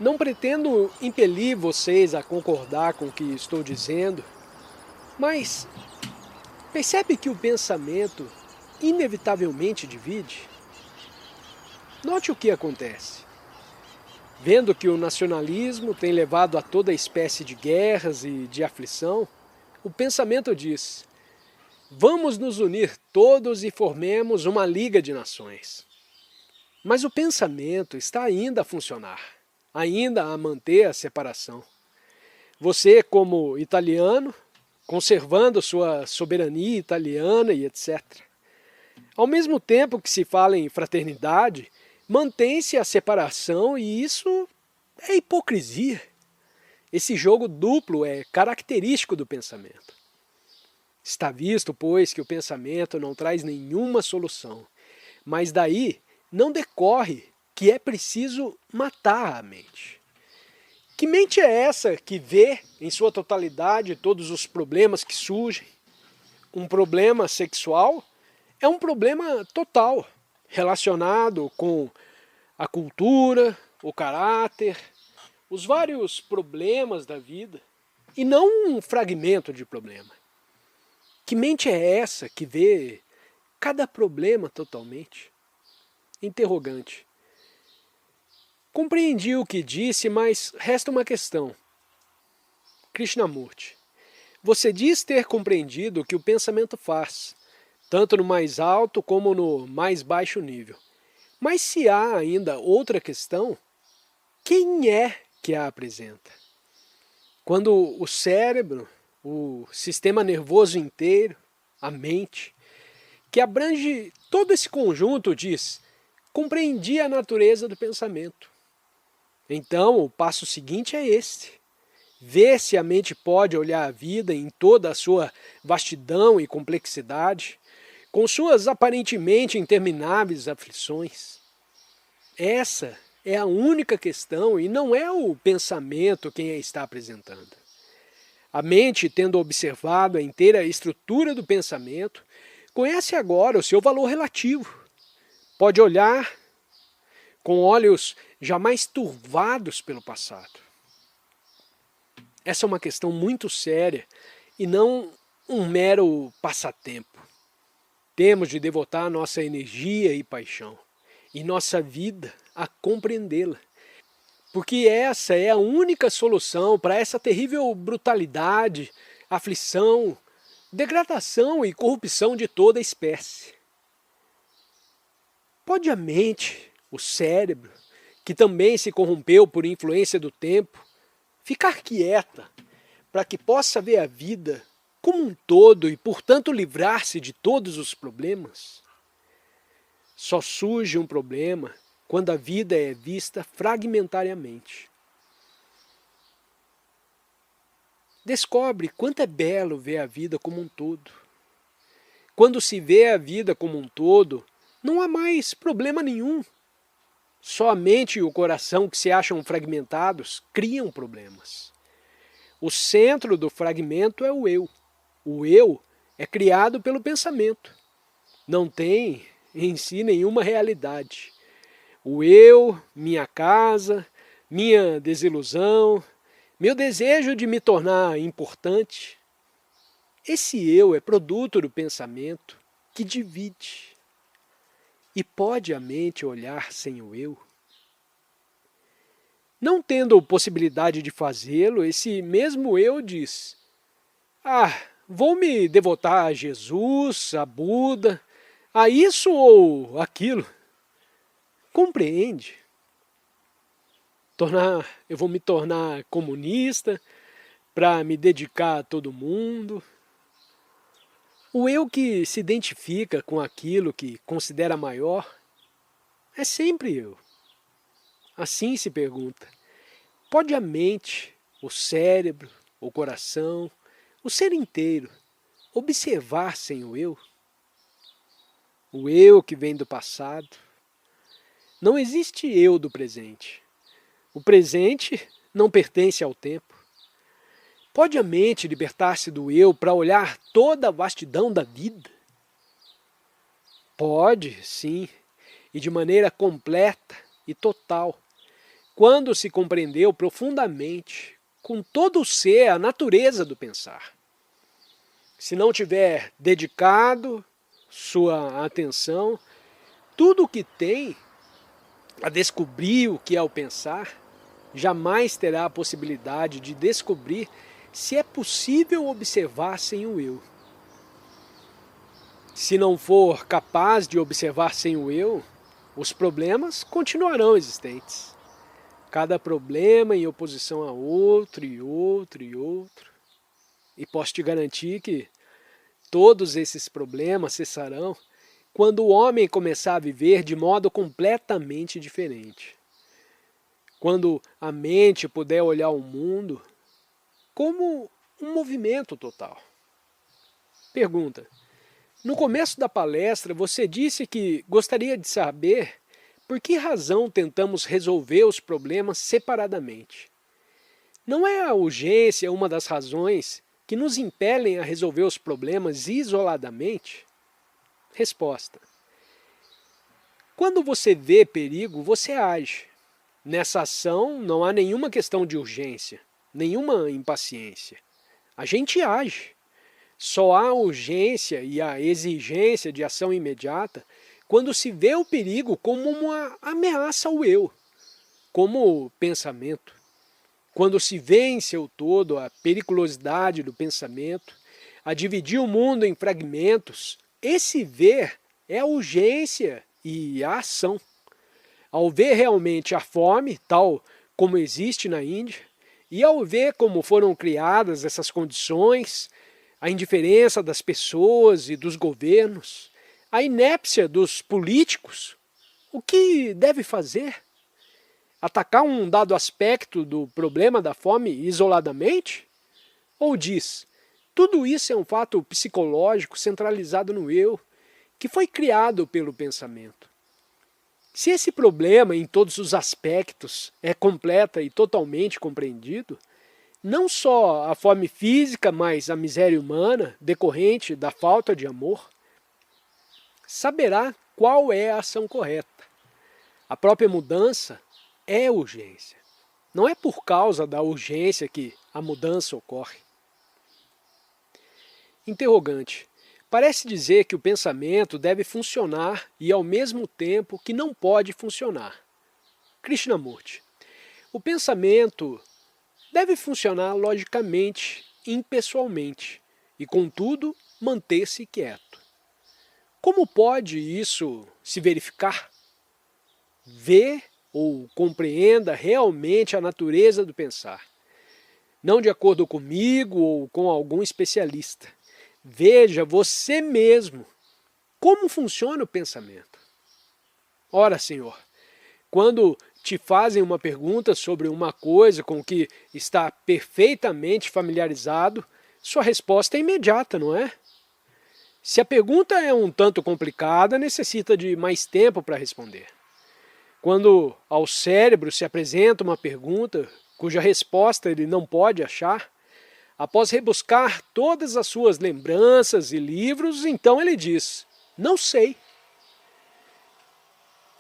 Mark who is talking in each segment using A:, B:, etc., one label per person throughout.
A: Não pretendo impelir vocês a concordar com o que estou dizendo, mas percebe que o pensamento inevitavelmente divide? Note o que acontece. Vendo que o nacionalismo tem levado a toda espécie de guerras e de aflição, o pensamento diz: vamos nos unir todos e formemos uma Liga de Nações. Mas o pensamento está ainda a funcionar, ainda a manter a separação. Você, como italiano, conservando sua soberania italiana e etc. Ao mesmo tempo que se fala em fraternidade, mantém-se a separação e isso é hipocrisia. Esse jogo duplo é característico do pensamento. Está visto, pois, que o pensamento não traz nenhuma solução, mas daí não decorre que é preciso matar a mente. Que mente é essa que vê em sua totalidade todos os problemas que surgem? Um problema sexual é um problema total, relacionado com a cultura, o caráter, os vários problemas da vida, e não um fragmento de problema. Que mente é essa que vê cada problema totalmente? Interrogante. Compreendi o que disse, mas resta uma questão. Krishnamurti, você diz ter compreendido o que o pensamento faz, tanto no mais alto como no mais baixo nível. Mas se há ainda outra questão, quem é que a apresenta? Quando o cérebro, o sistema nervoso inteiro, a mente, que abrange todo esse conjunto, diz: compreendi a natureza do pensamento. Então, o passo seguinte é este: ver se a mente pode olhar a vida em toda a sua vastidão e complexidade, com suas aparentemente intermináveis aflições. Essa é a única questão e não é o pensamento quem a está apresentando. A mente, tendo observado a inteira estrutura do pensamento, conhece agora o seu valor relativo. Pode olhar com olhos jamais turvados pelo passado. Essa é uma questão muito séria e não um mero passatempo. Temos de devotar nossa energia e paixão e nossa vida a compreendê-la, porque essa é a única solução para essa terrível brutalidade, aflição, degradação e corrupção de toda a espécie. Pode a mente, o cérebro, que também se corrompeu por influência do tempo, ficar quieta para que possa ver a vida como um todo e, portanto, livrar-se de todos os problemas? Só surge um problema quando a vida é vista fragmentariamente. Descobre quanto é belo ver a vida como um todo. Quando se vê a vida como um todo, não há mais problema nenhum. Só a mente e o coração que se acham fragmentados criam problemas. O centro do fragmento é o eu. O eu é criado pelo pensamento. Não tem em si nenhuma realidade. O eu, minha casa, minha desilusão, meu desejo de me tornar importante. Esse eu é produto do pensamento que divide. E pode a mente olhar sem o eu? Não tendo possibilidade de fazê-lo, esse mesmo eu diz: vou me devotar a Jesus, a Buda, a isso ou aquilo. Compreende? Eu vou me tornar comunista para me dedicar a todo mundo. O eu que se identifica com aquilo que considera maior é sempre eu. Assim se pergunta: pode a mente, o cérebro, o coração, o ser inteiro observar sem o eu? O eu que vem do passado. Não existe eu do presente. O presente não pertence ao tempo. Pode a mente libertar-se do eu para olhar toda a vastidão da vida? Pode, sim, e de maneira completa e total, quando se compreendeu profundamente, com todo o ser, a natureza do pensar. Se não tiver dedicado sua atenção, tudo o que tem a descobrir o que é o pensar, jamais terá a possibilidade de descobrir se é possível observar sem o eu. Se não for capaz de observar sem o eu, os problemas continuarão existentes. Cada problema em oposição a outro, e outro, e outro. E posso te garantir que todos esses problemas cessarão quando o homem começar a viver de modo completamente diferente. Quando a mente puder olhar o mundo como um movimento total. Pergunta: no começo da palestra você disse que gostaria de saber por que razão tentamos resolver os problemas separadamente. Não é a urgência uma das razões que nos impelem a resolver os problemas isoladamente? Resposta: quando você vê perigo, você age. Nessa ação não há nenhuma questão de urgência, nenhuma impaciência. A gente age. Só há urgência e a exigência de ação imediata quando se vê o perigo como uma ameaça ao eu, como pensamento. Quando se vê em seu todo a periculosidade do pensamento, a dividir o mundo em fragmentos, esse ver é a urgência e a ação. Ao ver realmente a fome, tal como existe na Índia, e ao ver como foram criadas essas condições, a indiferença das pessoas e dos governos, a inépcia dos políticos, o que deve fazer? Atacar um dado aspecto do problema da fome isoladamente? Ou diz, tudo isso é um fato psicológico centralizado no eu, que foi criado pelo pensamento. Se esse problema em todos os aspectos é completa e totalmente compreendido, não só a fome física, mas a miséria humana decorrente da falta de amor, saberá qual é a ação correta. A própria mudança é urgência. Não é por causa da urgência que a mudança ocorre. Interrogante: parece dizer que o pensamento deve funcionar e ao mesmo tempo que não pode funcionar. Krishnamurti: o pensamento deve funcionar logicamente, impessoalmente, e contudo manter-se quieto. Como pode isso se verificar? Vê ou compreenda realmente a natureza do pensar. Não de acordo comigo ou com algum especialista. Veja você mesmo como funciona o pensamento. Ora, Senhor, quando te fazem uma pergunta sobre uma coisa com que está perfeitamente familiarizado, sua resposta é imediata, não é? Se a pergunta é um tanto complicada, necessita de mais tempo para responder. Quando ao cérebro se apresenta uma pergunta cuja resposta ele não pode achar, após rebuscar todas as suas lembranças e livros, então ele diz, não sei.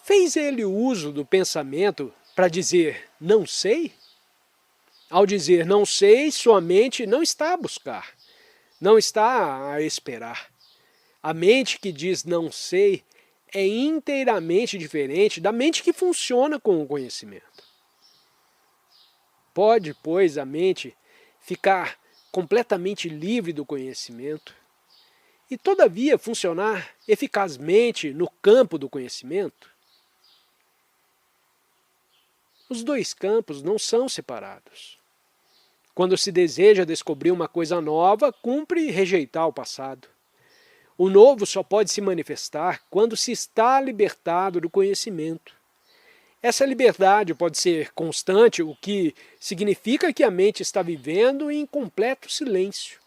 A: Fez ele uso do pensamento para dizer não sei? Ao dizer não sei, sua mente não está a buscar, não está a esperar. A mente que diz não sei é inteiramente diferente da mente que funciona com o conhecimento. Pode, pois, a mente ficar completamente livre do conhecimento e, todavia, funcionar eficazmente no campo do conhecimento? Os dois campos não são separados. Quando se deseja descobrir uma coisa nova, cumpre rejeitar o passado. O novo só pode se manifestar quando se está libertado do conhecimento. Essa liberdade pode ser constante, o que significa que a mente está vivendo em completo silêncio,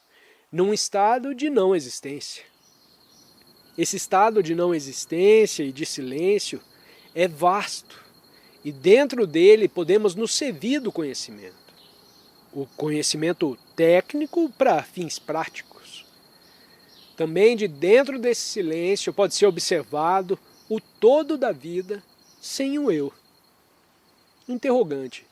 A: num estado de não existência. Esse estado de não existência e de silêncio é vasto, e dentro dele podemos nos servir do conhecimento. O conhecimento técnico para fins práticos. Também de dentro desse silêncio pode ser observado o todo da vida sem o eu. Interrogante.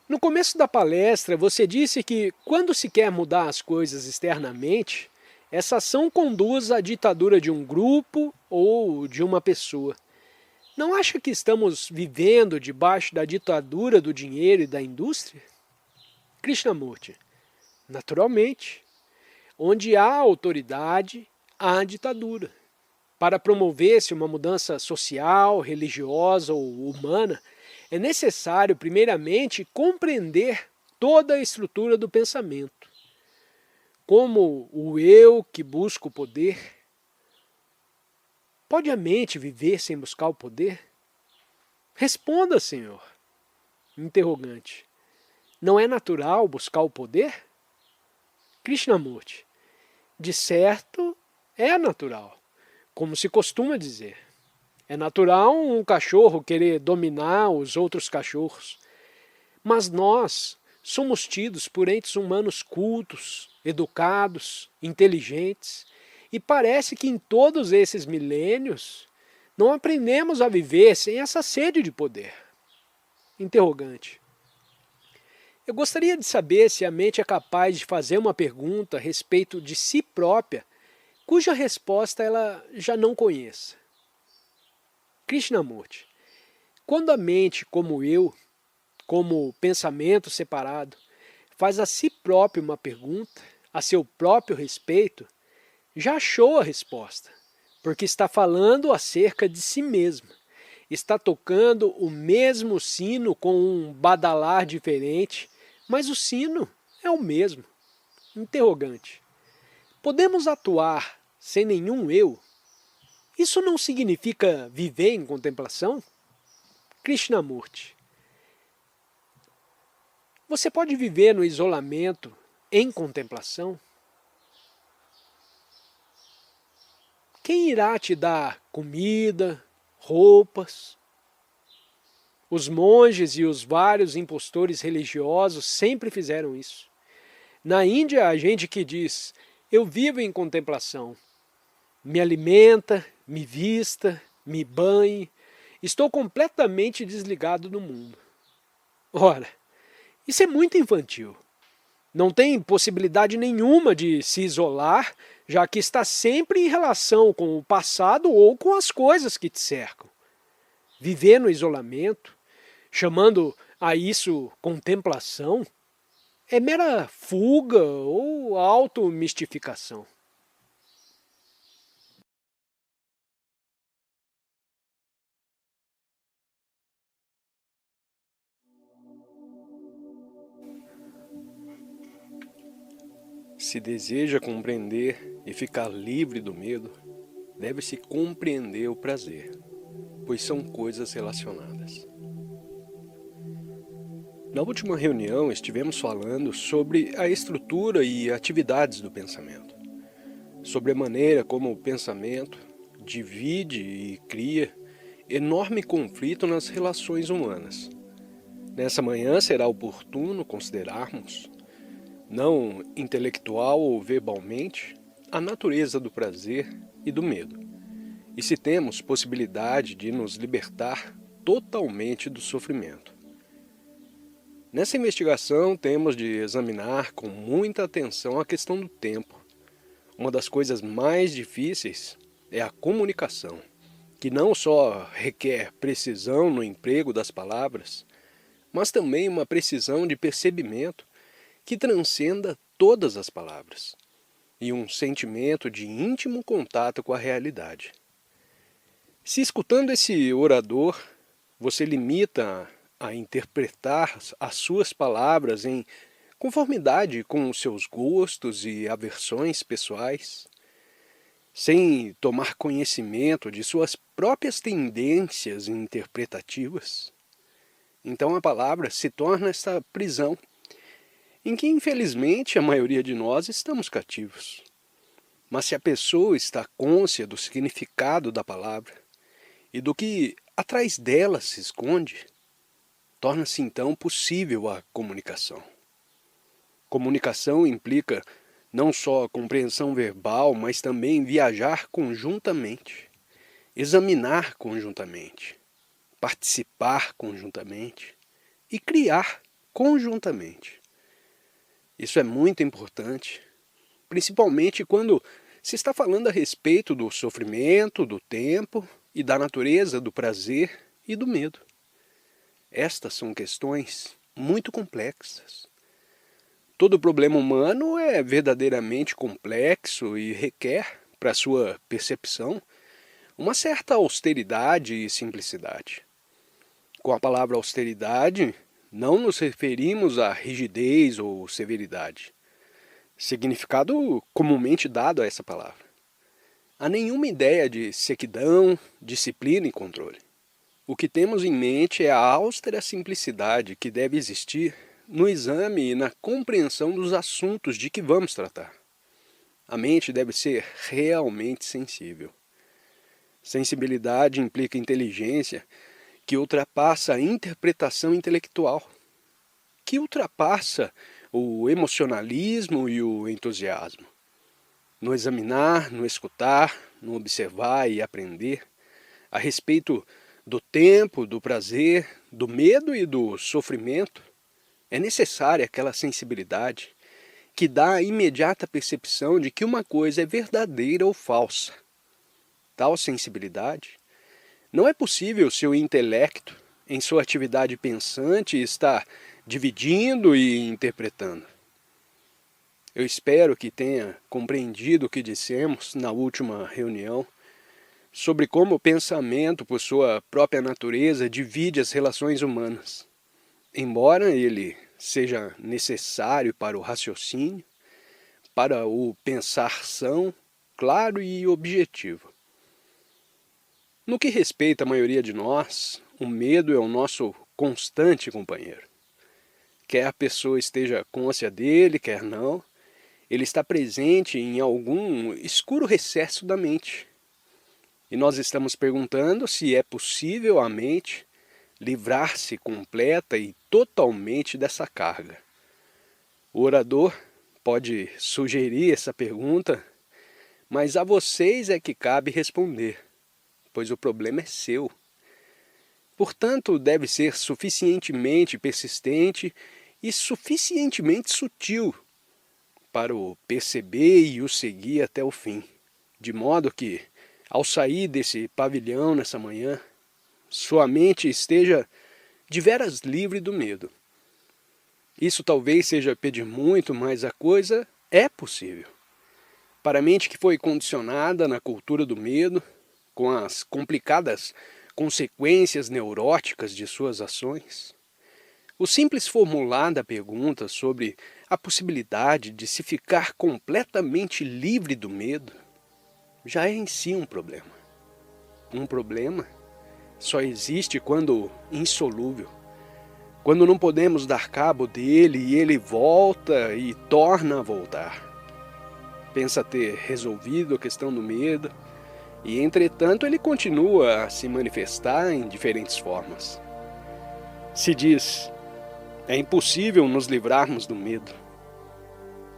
A: No começo da palestra, você disse que quando se quer mudar as coisas externamente, essa ação conduz à ditadura de um grupo ou de uma pessoa. Não acha que estamos vivendo debaixo da ditadura do dinheiro e da indústria? Krishnamurti. Naturalmente. Onde há autoridade, há ditadura. Para promover-se uma mudança social, religiosa ou humana, é necessário, primeiramente, compreender toda a estrutura do pensamento. Como o eu que busca o poder. Pode a mente viver sem buscar o poder? Responda, Senhor. Interrogante. Não é natural buscar o poder? Krishnamurti. De certo, é natural, como se costuma dizer. É natural um cachorro querer dominar os outros cachorros. Mas nós somos tidos por entes humanos cultos, educados, inteligentes, e parece que em todos esses milênios não aprendemos a viver sem essa sede de poder. Interrogante. Eu gostaria de saber se a mente é capaz de fazer uma pergunta a respeito de si própria, cuja resposta ela já não conheça. Krishnamurti. Quando a mente, como eu, como pensamento separado, faz a si próprio uma pergunta, a seu próprio respeito, já achou a resposta, porque está falando acerca de si mesma. Está tocando o mesmo sino com um badalar diferente, mas o sino é o mesmo. Interrogante. Podemos atuar sem nenhum eu? Isso não significa viver em contemplação? Krishnamurti. Você pode viver no isolamento em contemplação? Quem irá te dar comida, roupas? Os monges e os vários impostores religiosos sempre fizeram isso. Na Índia, há gente que diz, eu vivo em contemplação, me alimenta, me vista, me banhe, estou completamente desligado do mundo. Ora, isso é muito infantil. Não tem possibilidade nenhuma de se isolar, já que está sempre em relação com o passado ou com as coisas que te cercam. Viver no isolamento, chamando a isso contemplação, é mera fuga ou automistificação.
B: Se deseja compreender e ficar livre do medo, deve-se compreender o prazer, pois são coisas relacionadas. Na última reunião estivemos falando sobre a estrutura e atividades do pensamento, sobre a maneira como o pensamento divide e cria enorme conflito nas relações humanas. Nessa manhã será oportuno considerarmos, não intelectual ou verbalmente, a natureza do prazer e do medo, e se temos possibilidade de nos libertar totalmente do sofrimento. Nessa investigação temos de examinar com muita atenção a questão do tempo. Uma das coisas mais difíceis é a comunicação, que não só requer precisão no emprego das palavras, mas também uma precisão de percebimento que transcenda todas as palavras, e um sentimento de íntimo contato com a realidade. Se escutando esse orador, você limita a interpretar as suas palavras em conformidade com os seus gostos e aversões pessoais, sem tomar conhecimento de suas próprias tendências interpretativas, então a palavra se torna essa prisão em que, infelizmente, a maioria de nós estamos cativos. Mas se a pessoa está cônscia do significado da palavra e do que atrás dela se esconde, torna-se então possível a comunicação. Comunicação implica não só compreensão verbal, mas também viajar conjuntamente, examinar conjuntamente, participar conjuntamente e criar conjuntamente. Isso é muito importante, principalmente quando se está falando a respeito do sofrimento, do tempo e da natureza do prazer e do medo. Estas são questões muito complexas. Todo problema humano é verdadeiramente complexo e requer, para sua percepção, uma certa austeridade e simplicidade. Com a palavra austeridade, não nos referimos à rigidez ou severidade, significado comumente dado a essa palavra. Há nenhuma ideia de sequidão, disciplina e controle. O que temos em mente é a austera simplicidade que deve existir no exame e na compreensão dos assuntos de que vamos tratar. A mente deve ser realmente sensível. Sensibilidade implica inteligência que ultrapassa a interpretação intelectual, que ultrapassa o emocionalismo e o entusiasmo. No examinar, no escutar, no observar e aprender a respeito do tempo, do prazer, do medo e do sofrimento, é necessária aquela sensibilidade que dá a imediata percepção de que uma coisa é verdadeira ou falsa. Tal sensibilidade não é possível seu intelecto, em sua atividade pensante, estar dividindo e interpretando. Eu espero que tenha compreendido o que dissemos na última reunião sobre como o pensamento, por sua própria natureza, divide as relações humanas. Embora ele seja necessário para o raciocínio, para o pensar-são, claro e objetivo. No que respeita à maioria de nós, o medo é o nosso constante companheiro. Quer a pessoa esteja cônscia dele, quer não, ele está presente em algum escuro recesso da mente. E nós estamos perguntando se é possível à mente livrar-se completa e totalmente dessa carga. O orador pode sugerir essa pergunta, mas a vocês é que cabe responder, pois o problema é seu. Portanto, deve ser suficientemente persistente e suficientemente sutil para o perceber e o seguir até o fim, de modo que, ao sair desse pavilhão nessa manhã, sua mente esteja de veras livre do medo. Isso talvez seja pedir muito, mas a coisa é possível. Para a mente que foi condicionada na cultura do medo, com as complicadas consequências neuróticas de suas ações, o simples formular da pergunta sobre a possibilidade de se ficar completamente livre do medo já é em si um problema. Um problema só existe quando insolúvel, quando não podemos dar cabo dele e ele volta e torna a voltar. Pensa ter resolvido a questão do medo e, entretanto, ele continua a se manifestar em diferentes formas. Se diz, é impossível nos livrarmos do medo.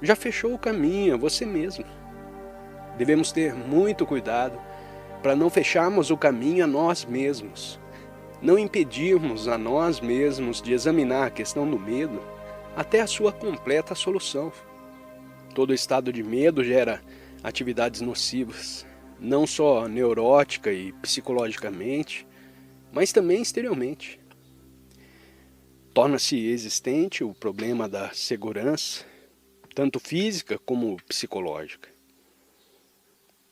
B: Já fechou o caminho a você mesmo. Devemos ter muito cuidado para não fecharmos o caminho a nós mesmos, não impedirmos a nós mesmos de examinar a questão do medo até a sua completa solução. Todo estado de medo gera atividades nocivas, não só neurótica e psicologicamente, mas também exteriormente. Torna-se existente o problema da segurança, tanto física como psicológica.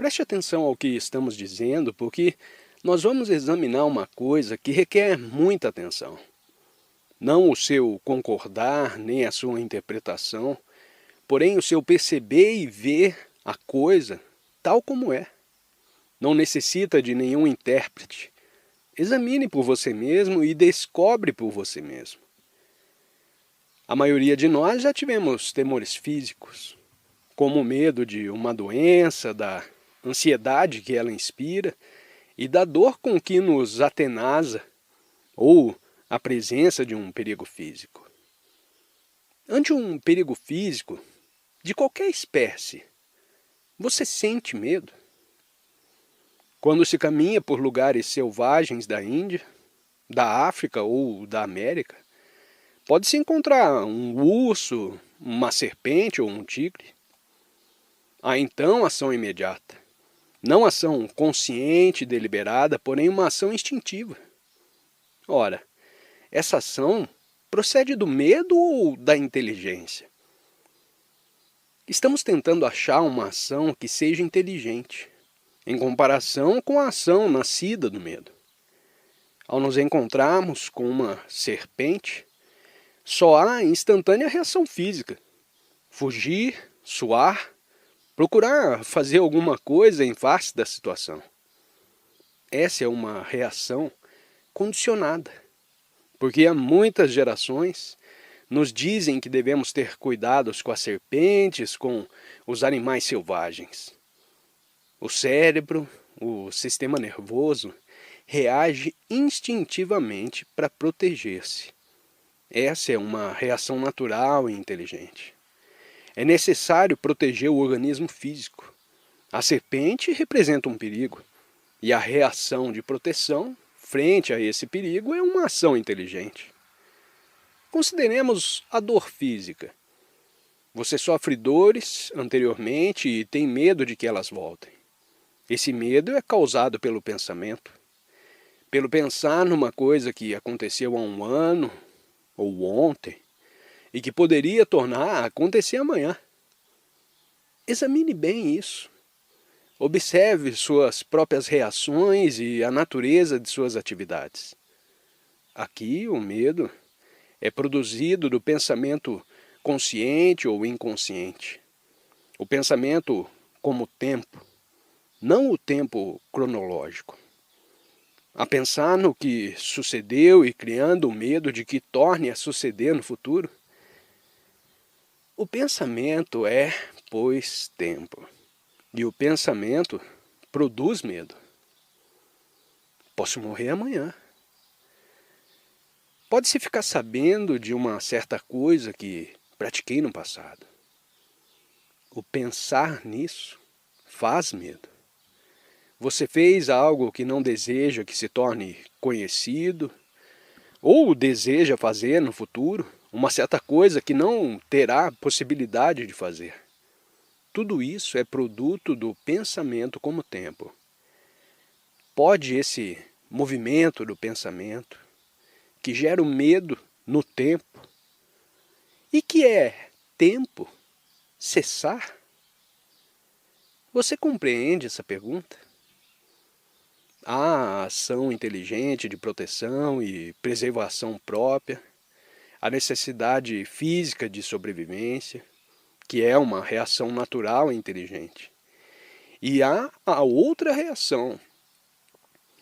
B: Preste atenção ao que estamos dizendo, porque nós vamos examinar uma coisa que requer muita atenção. Não o seu concordar, nem a sua interpretação, porém o seu perceber e ver a coisa tal como é. Não necessita de nenhum intérprete. Examine por você mesmo e descobre por você mesmo. A maioria de nós já tivemos temores físicos, como o medo de uma doença, da ansiedade que ela inspira e da dor com que nos atenasa, ou a presença de um perigo físico. Ante um perigo físico, de qualquer espécie, você sente medo? Quando se caminha por lugares selvagens da Índia, da África ou da América, pode-se encontrar um urso, uma serpente ou um tigre. Há então ação imediata. Não ação consciente e deliberada, porém uma ação instintiva. Ora, essa ação procede do medo ou da inteligência? Estamos tentando achar uma ação que seja inteligente, em comparação com a ação nascida do medo. Ao nos encontrarmos com uma serpente, só há instantânea reação física. Fugir, suar, procurar fazer alguma coisa em face da situação. Essa é uma reação condicionada, porque há muitas gerações nos dizem que devemos ter cuidados com as serpentes, com os animais selvagens. O cérebro, o sistema nervoso, reage instintivamente para proteger-se. Essa é uma reação natural e inteligente. É necessário proteger o organismo físico. A serpente representa um perigo, e a reação de proteção frente a esse perigo é uma ação inteligente. Consideremos a dor física. Você sofre dores anteriormente e tem medo de que elas voltem. Esse medo é causado pelo pensamento. Pelo pensar numa coisa que aconteceu há um ano ou ontem e que poderia tornar a acontecer amanhã. Examine bem isso. Observe suas próprias reações e a natureza de suas atividades. Aqui o medo é produzido do pensamento consciente ou inconsciente. O pensamento como tempo, não o tempo cronológico. A pensar no que sucedeu e criando o medo de que torne a suceder no futuro. O pensamento é, pois, tempo. E o pensamento produz medo. Posso morrer amanhã. Pode-se ficar sabendo de uma certa coisa que pratiquei no passado. O pensar nisso faz medo. Você fez algo que não deseja que se torne conhecido, ou deseja fazer no futuro, uma certa coisa que não terá possibilidade de fazer. Tudo isso é produto do pensamento como tempo. Pode esse movimento do pensamento, que gera o medo no tempo, e que é tempo, cessar? Você compreende essa pergunta? Há a ação inteligente de proteção e preservação própria, a necessidade física de sobrevivência, que é uma reação natural e inteligente. E há a outra reação,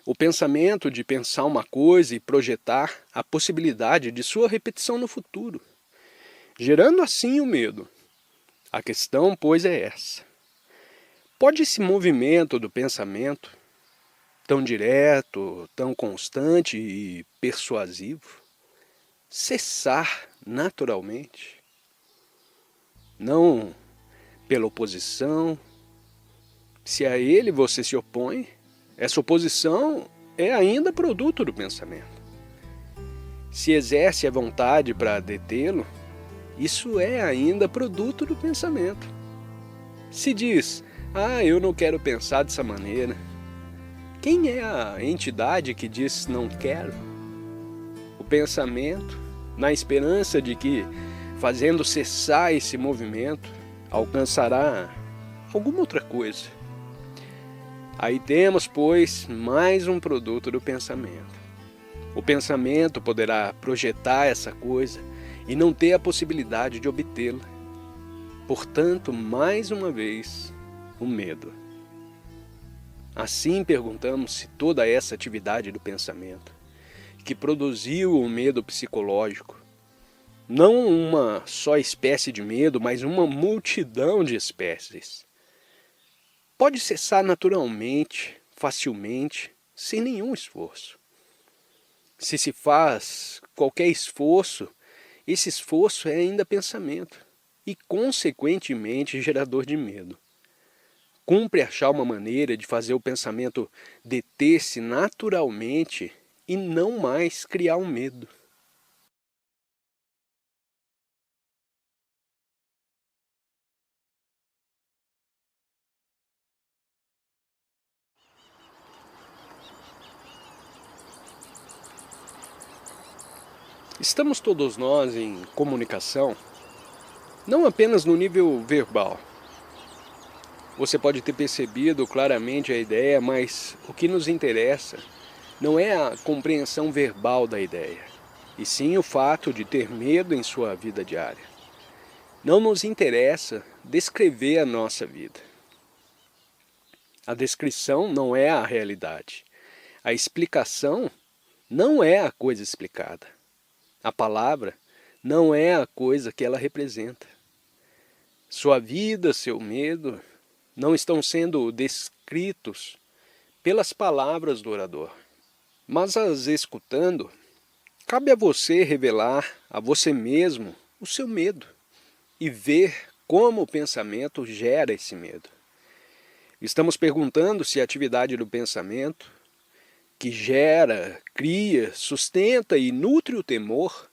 B: o pensamento de pensar uma coisa e projetar a possibilidade de sua repetição no futuro, gerando assim o medo. A questão, pois, é essa. Pode esse movimento do pensamento, tão direto, tão constante e persuasivo, cessar naturalmente? Não pela oposição. Se a ele você se opõe, essa oposição é ainda produto do pensamento. Se exerce a vontade para detê-lo, isso é ainda produto do pensamento. Se diz, eu não quero pensar dessa maneira. Quem é a entidade que diz não quero? O pensamento, na esperança de que, fazendo cessar esse movimento, alcançará alguma outra coisa. Aí temos, pois, mais um produto do pensamento. O pensamento poderá projetar essa coisa e não ter a possibilidade de obtê-la. Portanto, mais uma vez, o medo. Assim perguntamos se toda essa atividade do pensamento, que produziu o medo psicológico, não uma só espécie de medo, mas uma multidão de espécies, pode cessar naturalmente, facilmente, sem nenhum esforço. Se se faz qualquer esforço, esse esforço é ainda pensamento e, consequentemente, gerador de medo. Cumpre achar uma maneira de fazer o pensamento deter-se naturalmente e não mais criar um medo. Estamos todos nós em comunicação, não apenas no nível verbal. Você pode ter percebido claramente a ideia, mas o que nos interessa não é a compreensão verbal da ideia, e sim o fato de ter medo em sua vida diária. Não nos interessa descrever a nossa vida. A descrição não é a realidade. A explicação não é a coisa explicada. A palavra não é a coisa que ela representa. Sua vida, seu medo, não estão sendo descritos pelas palavras do orador. Mas as escutando, cabe a você revelar a você mesmo o seu medo e ver como o pensamento gera esse medo. Estamos perguntando se a atividade do pensamento, que gera, cria, sustenta e nutre o temor,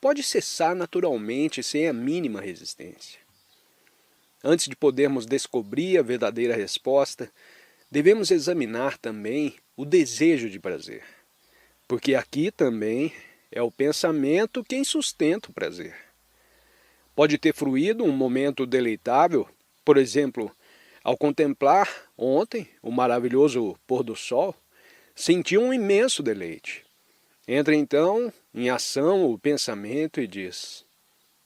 B: pode cessar naturalmente sem a mínima resistência. Antes de podermos descobrir a verdadeira resposta, devemos examinar também o desejo de prazer, porque aqui também é o pensamento quem sustenta o prazer. Pode ter fluído um momento deleitável, por exemplo, ao contemplar ontem o maravilhoso pôr do sol, senti um imenso deleite. Entra então em ação o pensamento e diz: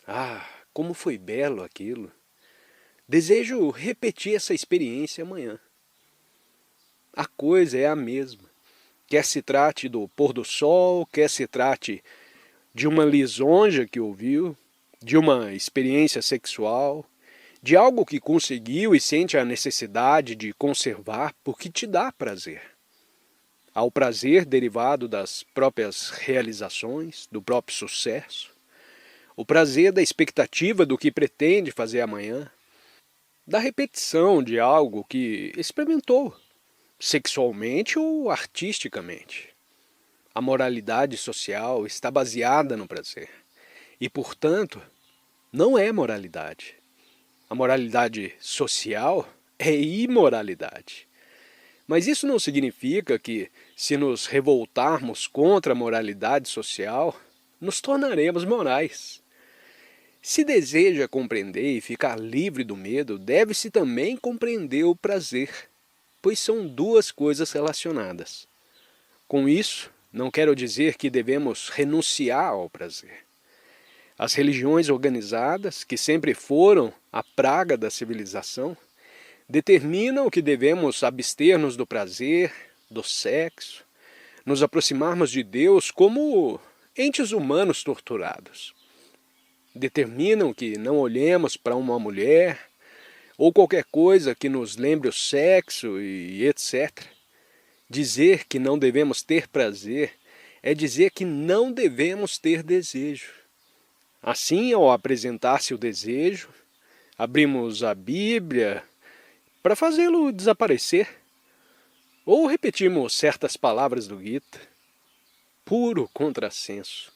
B: "Ah, como foi belo aquilo! Desejo repetir essa experiência amanhã." A coisa é a mesma. Quer se trate do pôr do sol, quer se trate de uma lisonja que ouviu, de uma experiência sexual, de algo que conseguiu e sente a necessidade de conservar porque te dá prazer. Há o prazer derivado das próprias realizações, do próprio sucesso, o prazer da expectativa do que pretende fazer amanhã, da repetição de algo que experimentou, sexualmente ou artisticamente. A moralidade social está baseada no prazer e, portanto, não é moralidade. A moralidade social é imoralidade. Mas isso não significa que, se nos revoltarmos contra a moralidade social, nos tornaremos morais. Se deseja compreender e ficar livre do medo, deve-se também compreender o prazer, pois são duas coisas relacionadas. Com isso, não quero dizer que devemos renunciar ao prazer. As religiões organizadas, que sempre foram a praga da civilização, determinam que devemos abster-nos do prazer, do sexo, nos aproximarmos de Deus como entes humanos torturados. Determinam que não olhemos para uma mulher ou qualquer coisa que nos lembre o sexo e etc. Dizer que não devemos ter prazer é dizer que não devemos ter desejo. Assim, ao apresentar-se o desejo, abrimos a Bíblia para fazê-lo desaparecer, ou repetimos certas palavras do Gita. Puro contrassenso.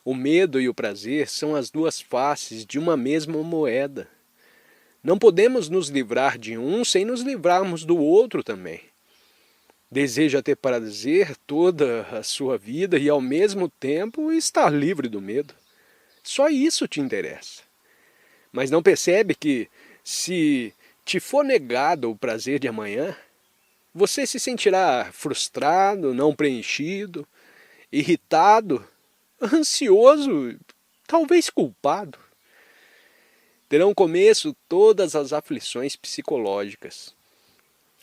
B: O medo e o prazer são as duas faces de uma mesma moeda. Não podemos nos livrar de um sem nos livrarmos do outro também. Deseja ter prazer toda a sua vida e ao mesmo tempo estar livre do medo. Só isso te interessa. Mas não percebe que, se te for negado o prazer de amanhã, você se sentirá frustrado, não preenchido, irritado, ansioso, talvez culpado. Terão começo todas as aflições psicológicas.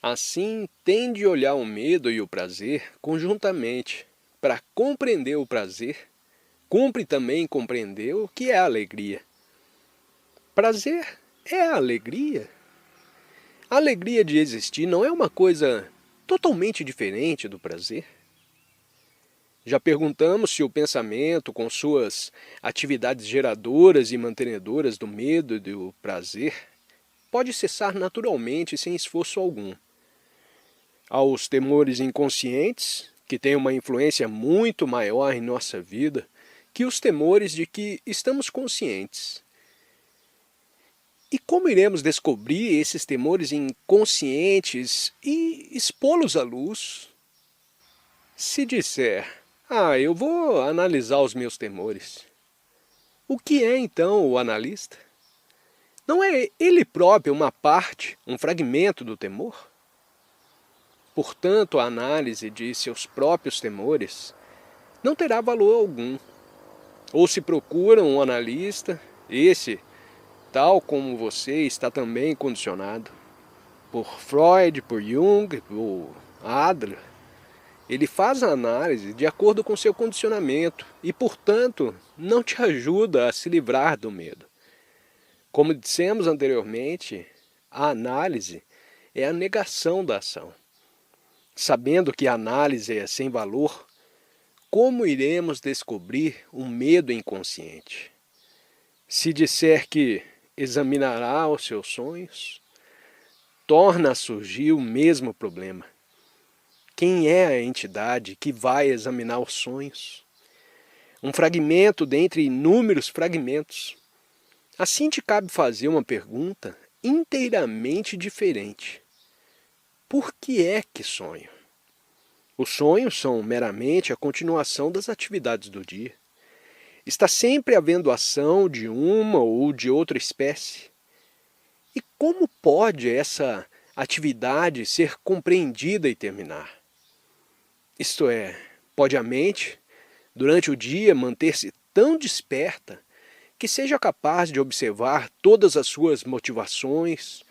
B: Assim, tem de olhar o medo e o prazer conjuntamente. Para compreender o prazer, cumpre também compreender o que é a alegria. Prazer é a alegria. A alegria de existir não é uma coisa totalmente diferente do prazer? Já perguntamos se o pensamento, com suas atividades geradoras e mantenedoras do medo e do prazer, pode cessar naturalmente sem esforço algum. Aos temores inconscientes, que tem uma influência muito maior em nossa vida que os temores de que estamos conscientes. E como iremos descobrir esses temores inconscientes e expô-los à luz? Se disser, eu vou analisar os meus temores. O que é então o analista? Não é ele próprio uma parte, um fragmento do temor? Portanto, a análise de seus próprios temores não terá valor algum. Ou se procura um analista, esse, tal como você, está também condicionado por Freud, por Jung, por Adler. Ele faz a análise de acordo com seu condicionamento e, portanto, não te ajuda a se livrar do medo. Como dissemos anteriormente, a análise é a negação da ação. Sabendo que a análise é sem valor, como iremos descobrir o medo inconsciente? Se disser que examinará os seus sonhos, torna a surgir o mesmo problema. Quem é a entidade que vai examinar os sonhos? Um fragmento dentre inúmeros fragmentos. Assim te cabe fazer uma pergunta inteiramente diferente. Por que é que sonho? Os sonhos são meramente a continuação das atividades do dia. Está sempre havendo ação de uma ou de outra espécie. E como pode essa atividade ser compreendida e terminar? Isto é, pode a mente, durante o dia, manter-se tão desperta que seja capaz de observar todas as suas motivações,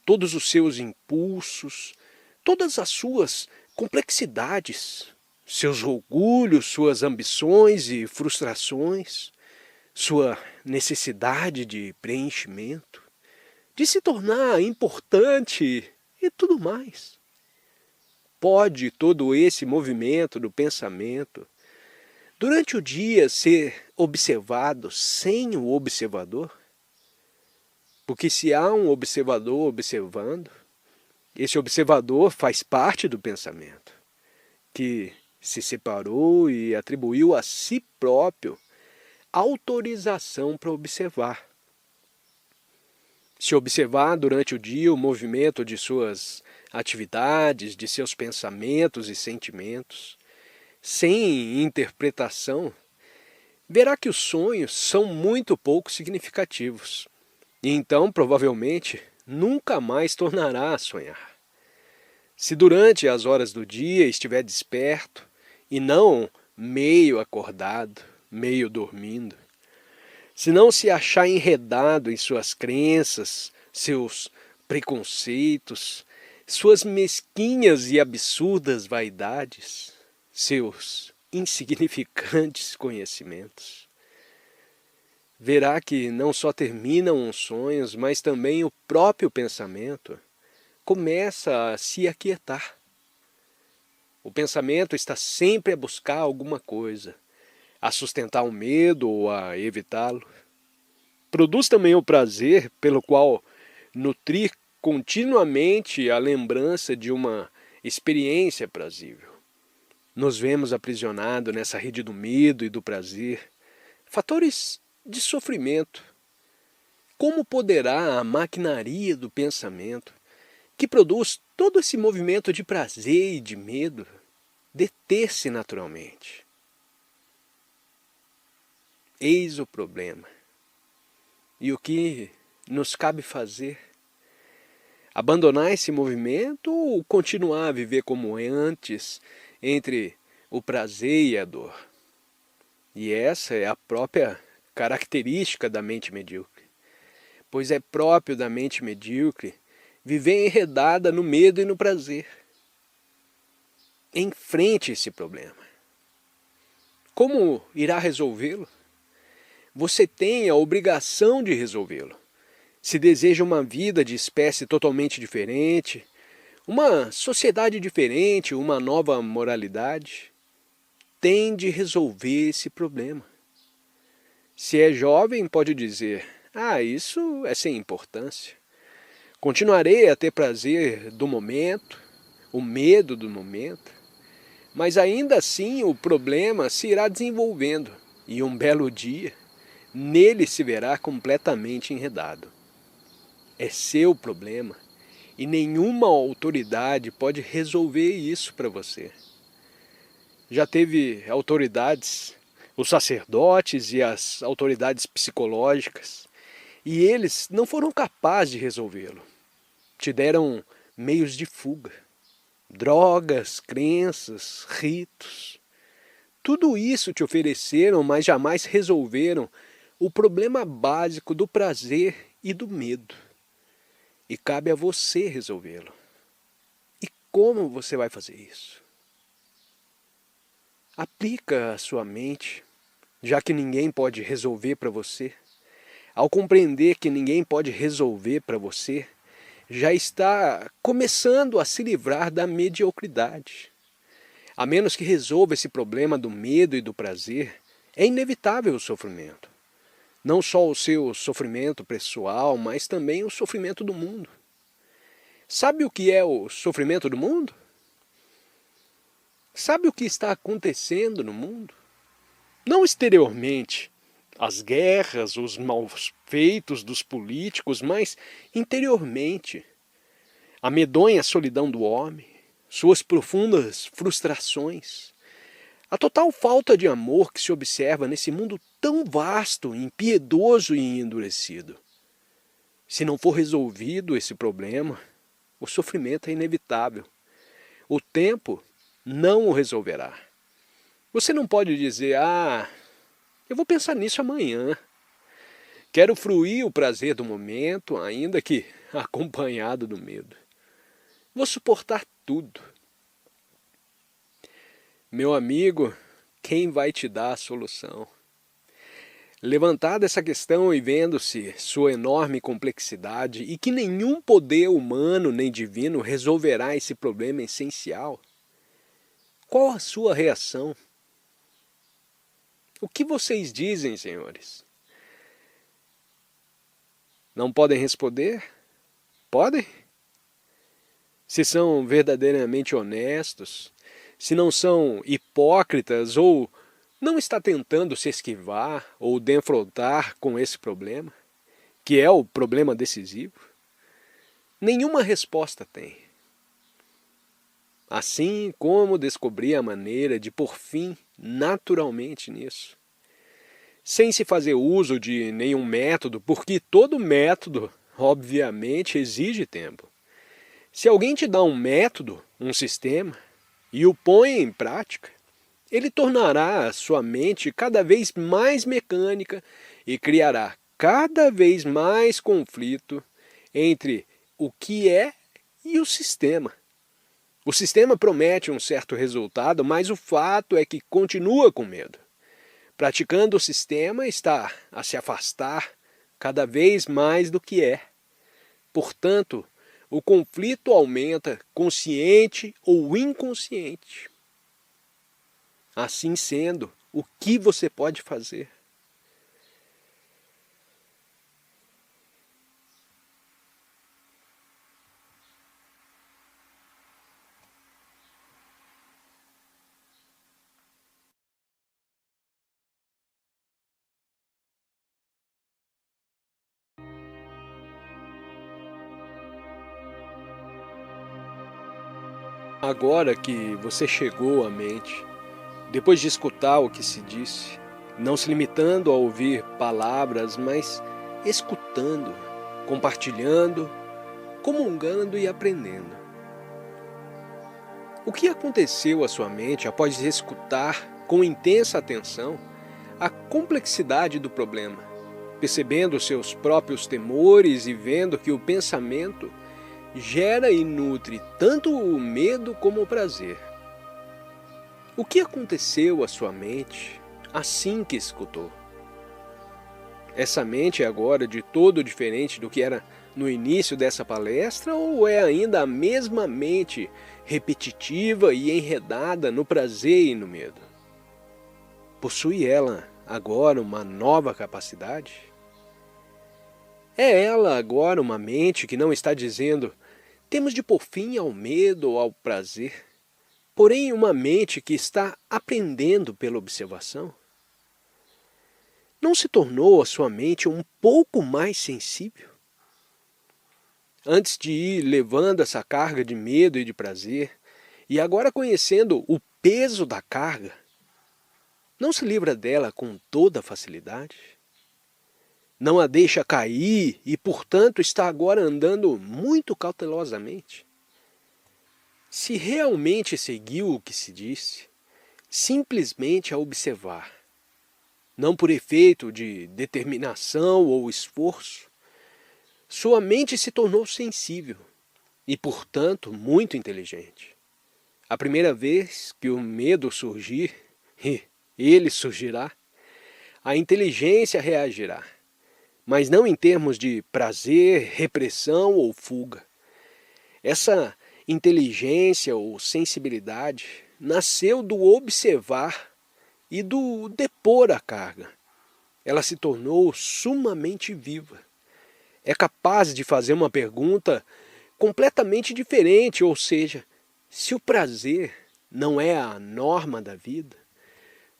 B: todos os seus impulsos, todas as suas complexidades, seus orgulhos, suas ambições e frustrações, sua necessidade de preenchimento, de se tornar importante e tudo mais. Pode todo esse movimento do pensamento, durante o dia, ser observado sem o observador? Porque se há um observador observando, esse observador faz parte do pensamento, que se separou e atribuiu a si próprio autorização para observar. Se observar durante o dia o movimento de suas atividades, de seus pensamentos e sentimentos, sem interpretação, verá que os sonhos são muito pouco significativos. E então, provavelmente, nunca mais tornará a sonhar. Se durante as horas do dia estiver desperto, e não meio acordado, meio dormindo, se não se achar enredado em suas crenças, seus preconceitos, suas mesquinhas e absurdas vaidades, seus insignificantes conhecimentos, verá que não só terminam os sonhos, mas também o próprio pensamento começa a se aquietar. O pensamento está sempre a buscar alguma coisa, a sustentar o medo ou a evitá-lo. Produz também o prazer pelo qual nutrir continuamente a lembrança de uma experiência prazível. Nos vemos aprisionados nessa rede do medo e do prazer, fatores de sofrimento. Como poderá a maquinaria do pensamento, que produz todo esse movimento de prazer e de medo, deter-se naturalmente? Eis o problema. E o que nos cabe fazer? Abandonar esse movimento ou continuar a viver como antes, entre o prazer e a dor? E essa é a própria característica da mente medíocre, pois é próprio da mente medíocre viver enredada no medo e no prazer. Enfrente esse problema. Como irá resolvê-lo? Você tem a obrigação de resolvê-lo. Se deseja uma vida de espécie totalmente diferente, uma sociedade diferente, uma nova moralidade, tem de resolver esse problema. Se é jovem, pode dizer, isso é sem importância. Continuarei a ter prazer do momento, o medo do momento, Mas ainda assim o problema se irá desenvolvendo e um belo dia nele se verá completamente enredado. É seu problema e nenhuma autoridade pode resolver isso para você. Já teve autoridades, os sacerdotes e as autoridades psicológicas, e eles não foram capazes de resolvê-lo. Te deram meios de fuga, drogas, crenças, ritos. Tudo isso te ofereceram, mas jamais resolveram o problema básico do prazer e do medo. E cabe a você resolvê-lo. E como você vai fazer isso? Aplica a sua mente, já que ninguém pode resolver para você. Ao compreender que ninguém pode resolver para você, já está começando a se livrar da mediocridade. A menos que resolva esse problema do medo e do prazer, é inevitável o sofrimento. Não só o seu sofrimento pessoal, mas também o sofrimento do mundo. Sabe o que é o sofrimento do mundo? Sabe o que está acontecendo no mundo? Não exteriormente, as guerras, os maus feitos dos políticos, mas interiormente. A medonha solidão do homem, suas profundas frustrações, a total falta de amor que se observa nesse mundo tão vasto, impiedoso e endurecido. Se não for resolvido esse problema, o sofrimento é inevitável. O tempo não o resolverá. Você não pode dizer, eu vou pensar nisso amanhã. Quero fruir o prazer do momento, ainda que acompanhado do medo. Vou suportar tudo. Meu amigo, quem vai te dar a solução? Levantada essa questão e vendo-se sua enorme complexidade e que nenhum poder humano nem divino resolverá esse problema essencial, qual a sua reação? O que vocês dizem, senhores? Não podem responder? Podem? Se são verdadeiramente honestos, se não são hipócritas ou não está tentando se esquivar ou defrontar com esse problema, que é o problema decisivo, nenhuma resposta tem. Assim como descobrir a maneira de pôr fim naturalmente nisso, sem se fazer uso de nenhum método, porque todo método, obviamente, exige tempo. Se alguém te dá um método, um sistema, e o põe em prática, ele tornará a sua mente cada vez mais mecânica e criará cada vez mais conflito entre o que é e o sistema. O sistema promete um certo resultado, mas o fato é que continua com medo. Praticando o sistema está a se afastar cada vez mais do que é. Portanto, o conflito aumenta consciente ou inconsciente. Assim sendo, o que você pode fazer? Agora que você chegou à mente, depois de escutar o que se disse, não se limitando a ouvir palavras, mas escutando, compartilhando, comungando e aprendendo. O que aconteceu à sua mente após escutar com intensa atenção a complexidade do problema, percebendo seus próprios temores e vendo que o pensamento gera e nutre tanto o medo como o prazer? O que aconteceu à sua mente assim que escutou? Essa mente é agora de todo diferente do que era no início dessa palestra ou é ainda a mesma mente repetitiva e enredada no prazer e no medo? Possui ela agora uma nova capacidade? É ela agora uma mente que não está dizendo temos de pôr fim ao medo ou ao prazer,
A: porém uma mente que está aprendendo pela observação? Não se tornou a sua mente um pouco mais sensível? Antes de ir levando essa carga de medo e de prazer, e agora conhecendo o peso da carga, não se livra dela com toda facilidade? Não a deixa cair e, portanto, está agora andando muito cautelosamente? Se realmente seguiu o que se disse, simplesmente a observar, não por efeito de determinação ou esforço, sua mente se tornou sensível e, portanto, muito inteligente. A primeira vez que o medo surgir, e ele surgirá, a inteligência reagirá, mas não em termos de prazer, repressão ou fuga. Essa inteligência ou sensibilidade nasceu do observar e do depor a carga. Ela se tornou sumamente viva. É capaz de fazer uma pergunta completamente diferente, ou seja, se o prazer não é a norma da vida,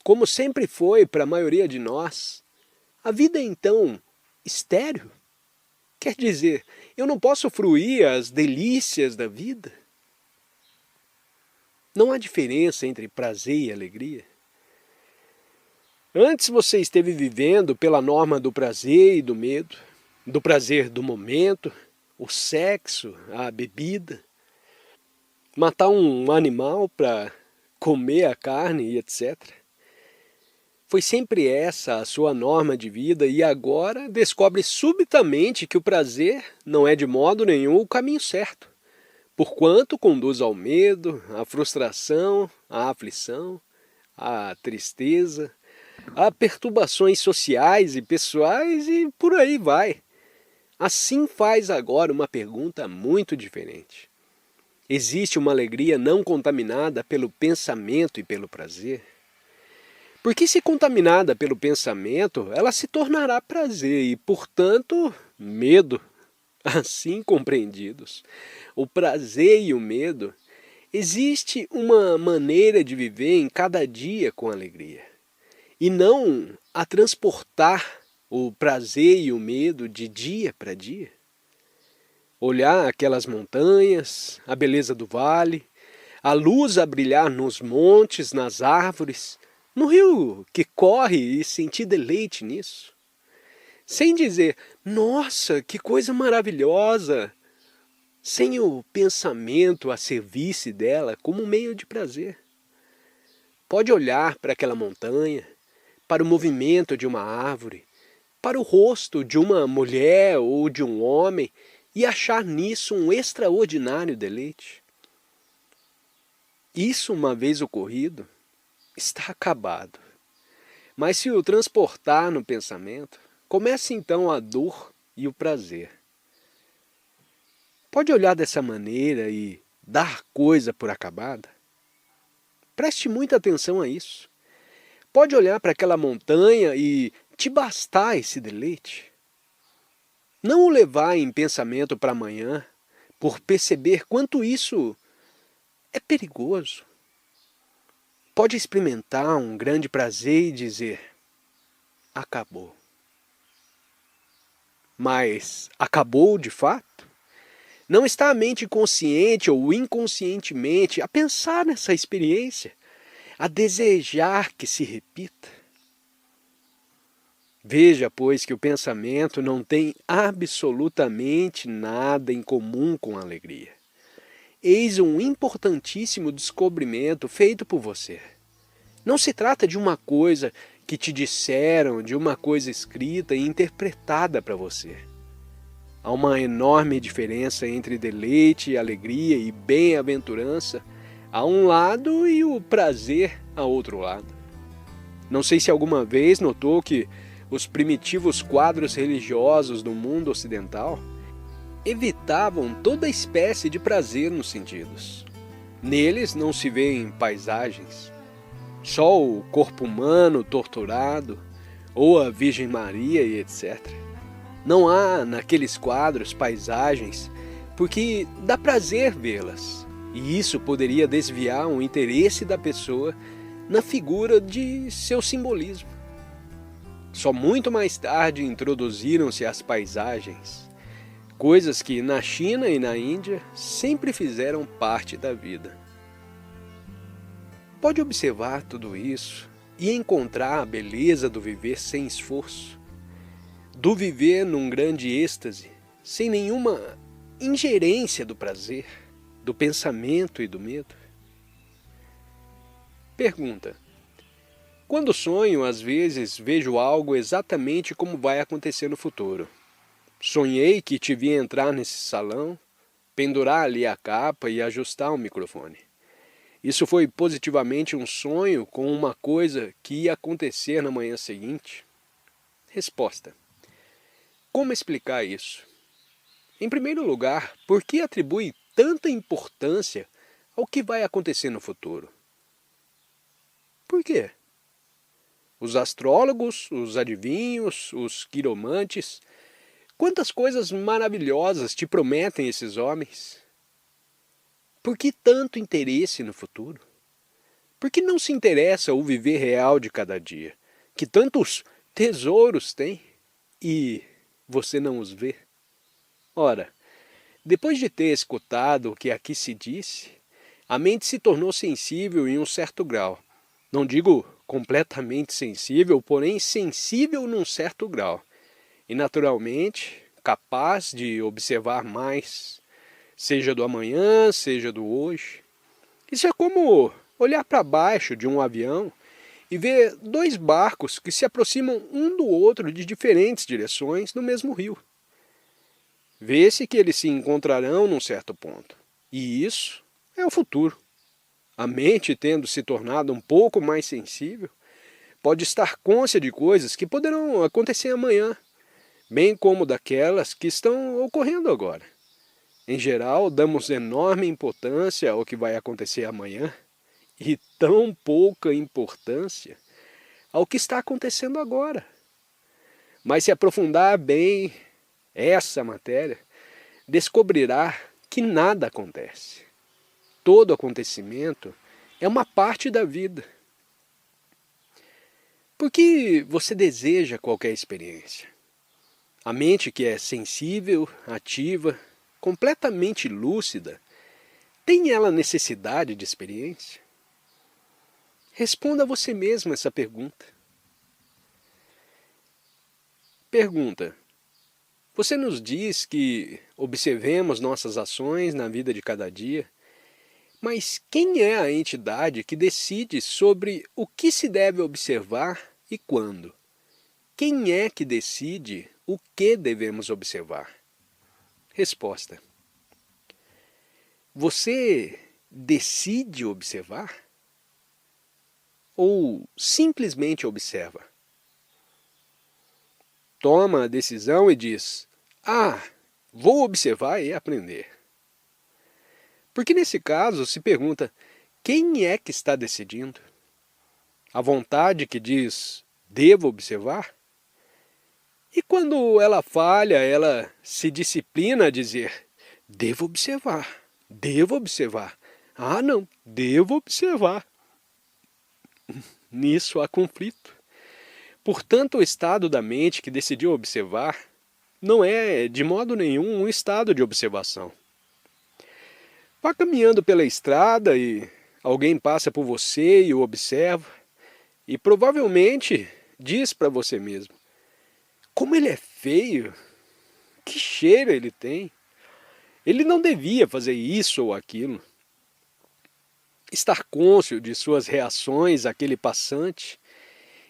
A: como sempre foi para a maioria de nós, a vida é então estéril? Quer dizer, eu não posso fruir as delícias da vida? Não há diferença entre prazer e alegria? Antes você esteve vivendo pela norma do prazer e do medo, do prazer do momento, o sexo, a bebida, matar um animal para comer a carne e etc. Foi sempre essa a sua norma de vida e agora descobre subitamente que o prazer não é de modo nenhum o caminho certo, porquanto conduz ao medo, à frustração, à aflição, à tristeza, a perturbações sociais e pessoais e por aí vai. Assim faz agora uma pergunta muito diferente. Existe uma alegria não contaminada pelo pensamento e pelo prazer? Porque se contaminada pelo pensamento, ela se tornará prazer e, portanto, medo. Assim compreendidos, o prazer e o medo, existe uma maneira de viver em cada dia com alegria. E não a transportar o prazer e o medo de dia para dia. Olhar aquelas montanhas, a beleza do vale, a luz a brilhar nos montes, nas árvores, no rio que corre e sentir deleite nisso. Sem dizer, nossa, que coisa maravilhosa, sem o pensamento a serviço dela como um meio de prazer. Pode olhar para aquela montanha, para o movimento de uma árvore, para o rosto de uma mulher ou de um homem e achar nisso um extraordinário deleite. Isso, uma vez ocorrido, está acabado. Mas se o transportar no pensamento, começa então a dor e o prazer. Pode olhar dessa maneira e dar coisa por acabada? Preste muita atenção a isso. Pode olhar para aquela montanha e te bastar esse deleite? Não o levar em pensamento para amanhã, por perceber quanto isso é perigoso. Pode experimentar um grande prazer e dizer, acabou. Mas acabou de fato? Não está a mente consciente ou inconscientemente a pensar nessa experiência, a desejar que se repita? Veja, pois, que o pensamento não tem absolutamente nada em comum com a alegria. Eis um importantíssimo descobrimento feito por você. Não se trata de uma coisa que te disseram, de uma coisa escrita e interpretada para você. Há uma enorme diferença entre deleite, alegria e bem-aventurança a um lado e o prazer a outro lado. Não sei se alguma vez notou que os primitivos quadros religiosos do mundo ocidental evitavam toda espécie de prazer nos sentidos. Neles não se vêem paisagens, só o corpo humano torturado, ou a Virgem Maria e etc. Não há naqueles quadros paisagens, porque dá prazer vê-las,
B: E isso poderia desviar o interesse da pessoa na figura de seu simbolismo. Só muito mais tarde introduziram-se as paisagens, coisas que na China e na Índia sempre fizeram parte da vida. Pode observar tudo isso e encontrar a beleza do viver sem esforço, do viver num grande êxtase, sem nenhuma ingerência do prazer, do pensamento e do medo. Pergunta: quando sonho, às vezes vejo algo exatamente como vai acontecer no futuro. Sonhei que te vi entrar nesse salão, pendurar ali a capa e ajustar o microfone. Isso foi positivamente um sonho com uma coisa que ia acontecer na manhã seguinte? Resposta: como explicar isso? Em primeiro lugar, por que atribui tanta importância ao que vai acontecer no futuro? Por quê? Os astrólogos, os adivinhos, os quiromantes, quantas coisas maravilhosas te prometem esses homens? Por que tanto interesse no futuro? Por que não se interessa o viver real de cada dia, que tantos tesouros tem e você não os vê? Ora, depois de ter escutado o que aqui se disse, a mente se tornou sensível em um certo grau. Não digo completamente sensível, porém sensível num certo grau. E naturalmente capaz de observar mais, seja do amanhã, seja do hoje. Isso é como olhar para baixo de um avião e ver dois barcos que se aproximam um do outro de diferentes direções no mesmo rio. Vê-se que eles se encontrarão num certo ponto. E isso é o futuro. A mente, tendo se tornado um pouco mais sensível, pode estar cônscia de coisas que poderão acontecer amanhã, bem como daquelas que estão ocorrendo agora. Em geral, damos enorme importância ao que vai acontecer amanhã e tão pouca importância ao que está acontecendo agora. Mas se aprofundar bem essa matéria, descobrirá que nada acontece. Todo acontecimento é uma parte da vida. Por que você deseja qualquer experiência? A mente que é sensível, ativa, completamente lúcida, tem ela necessidade de experiência? Responda a você mesmo essa pergunta. Pergunta: você nos diz que observemos nossas ações na vida de cada dia, mas quem é a entidade que decide sobre o que se deve observar e quando? Quem é que decide o que devemos observar? Resposta: você decide observar? Ou simplesmente observa? Toma a decisão e diz: ah, vou observar e aprender. Porque nesse caso se pergunta: quem é que está decidindo? A vontade que diz: devo observar? E quando ela falha, ela se disciplina a dizer: devo observar, devo observar. Ah, não, devo observar. Nisso há conflito. Portanto, o estado da mente que decidiu observar não é, de modo nenhum, um estado de observação. Vá caminhando pela estrada e alguém passa por você e o observa, e provavelmente diz para você mesmo: como ele é feio, que cheiro ele tem, ele não devia fazer isso ou aquilo. Estar cônscio de suas reações àquele passante,